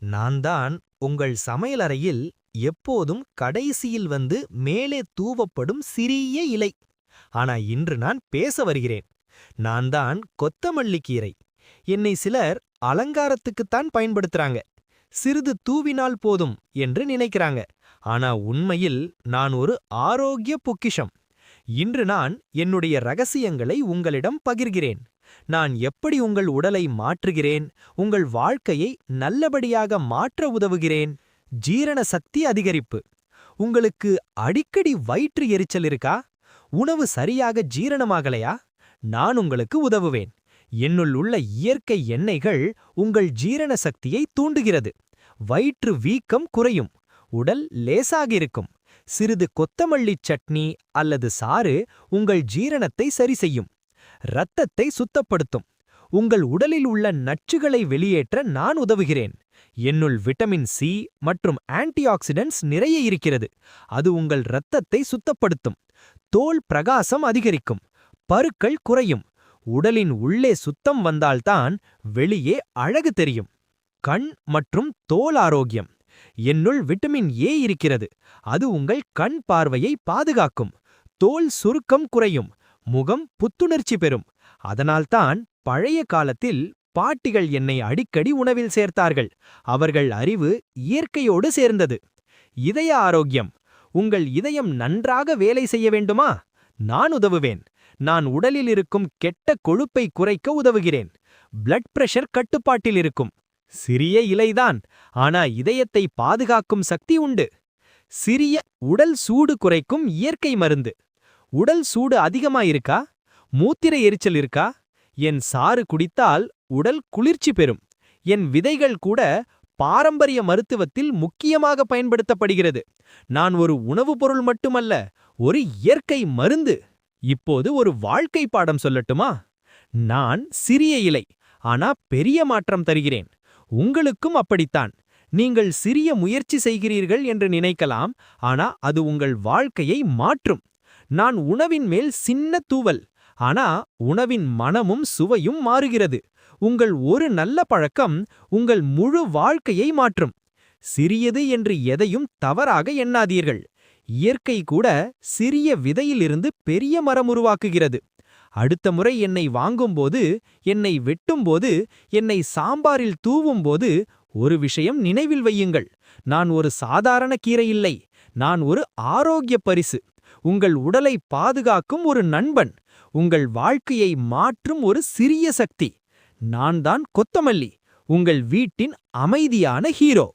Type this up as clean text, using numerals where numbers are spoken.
நான் தான் உங்கள் சமையலறையில் எப்போதும் கடைசியில் வந்து மேலே தூவப்படும் சிறிய இலை. ஆனா இன்று நான் பேச வருகிறேன். நான் தான் கொத்தமல்லி கீரை. என்னை சிலர் அலங்காரத்துக்குத்தான் பயன்படுத்துறாங்க. சிறிது தூவினால் போதும் என்று நினைக்கிறாங்க. ஆனா உண்மையில் நான் ஒரு ஆரோக்கிய பொக்கிஷம். இன்று நான் என்னுடைய ரகசியங்களை உங்களிடம் பகிர்கிறேன். நான் எப்படி உங்கள் உடலை மாற்றுகிறேன், உங்கள் வாழ்க்கையை நல்லபடியாக மாற்ற உதவுகிறேன். ஜீரண சக்தி அதிகரிப்பு. உங்களுக்கு அடிக்கடி வயிற்று எரிச்சல் இருக்கா? உணவு சரியாக ஜீரணமாகலையா? நான் உங்களுக்கு உதவுவேன். என்னுள் உள்ள இயற்கை எண்ணெய்கள் உங்கள் ஜீரண சக்தியை தூண்டுகிறது. வயிற்று வீக்கம் குறையும். உடல் லேசாக இருக்கும். சிறிது கொத்தமல்லி சட்னி அல்லது சாறு உங்கள் ஜீரணத்தை சரி செய்யும். இரத்தத்தை சுத்தப்படுத்தும். உங்கள் உடலில் உள்ள நச்சுகளை வெளியேற்ற நான் உதவுகிறேன். என்னுள் விட்டமின் சி மற்றும் ஆன்டிஆக்சிடென்ட்ஸ் நிறைய இருக்கிறது. அது உங்கள் இரத்தத்தை சுத்தப்படுத்தும். தோல் பிரகாசம் அதிகரிக்கும். பருக்கள் குறையும். உடலின் உள்ளே சுத்தம் வந்தால்தான் வெளியே அழகு தெரியும். கண் மற்றும் தோல் ஆரோக்கியம். என்னுள் விட்டமின் ஏ இருக்கிறது. அது உங்கள் கண் பார்வையை பாதுகாக்கும். தோல் சுருக்கம் குறையும். முகம் புத்துணர்ச்சி பெறும். அதனால்தான் பழைய காலத்தில் பாட்டிகள் என்னை அடிக்கடி உணவில் சேர்த்தார்கள். அவர்கள் அறிவு இயற்கையோடு சேர்ந்தது. இதய ஆரோக்கியம். உங்கள் இதயம் நன்றாக வேலை செய்ய வேண்டுமா? நான் உதவுவேன். நான் உடலில் இருக்கும் கெட்ட கொழுப்பை குறைக்க உதவுகிறேன். பிளட் பிரஷர் கட்டுப்பாட்டில் இருக்கும். சிறிய இலைதான், ஆனா இதயத்தை பாதுகாக்கும் சக்தி உண்டு. சிறிய உடல் சூடு குறைக்கும் இயற்கை மருந்து. உடல் சூடு அதிகமாயிருக்கா? மூத்திர எரிச்சல் இருக்கா? என் சாறு குடித்தால் உடல் குளிர்ச்சி பெறும். என் விதைகள் கூட பாரம்பரிய மருத்துவத்தில் முக்கியமாக பயன்படுத்தப்படுகிறது. நான் ஒரு உணவுப் பொருள் மட்டுமல்ல, ஒரு இயற்கை மருந்து. இப்போது ஒரு வாழ்க்கை பாடம் சொல்லட்டுமா? நான் சிறிய இலை, ஆனா பெரிய மாற்றம் தருகிறேன். உங்களுக்கும் அப்படித்தான். நீங்கள் சிறிய முயற்சி செய்கிறீர்கள் என்று நினைக்கலாம், ஆனா அது உங்கள் வாழ்க்கையை மாற்றும். நான் உணவின் மேல் சின்ன தூவல், ஆனா உணவின் மனமும் சுவையும் மாறுகிறது. உங்கள் ஒரு நல்ல பழக்கம் உங்கள் முழு வாழ்க்கையை மாற்றும். சிறியது என்று எதையும் தவறாக எண்ணாதீர்கள். இயற்கை கூட சிறிய விதையிலிருந்து பெரிய மரம் உருவாக்குகிறது. அடுத்த முறை என்னை வாங்கும்போது, என்னை வெட்டும்போது, என்னை சாம்பாரில் தூவும்போது ஒரு விஷயம் நினைவில் வையுங்கள். நான் ஒரு சாதாரண கீரை இல்லை. நான் ஒரு ஆரோக்கிய பரிசு. உங்கள் உடலை பாதுகாக்கும் ஒரு நண்பன். உங்கள் வாழ்க்கையை மாற்றும் ஒரு சிறிய சக்தி. நான் தான் கொத்தமல்லி, உங்கள் வீட்டின் அமைதியான ஹீரோ.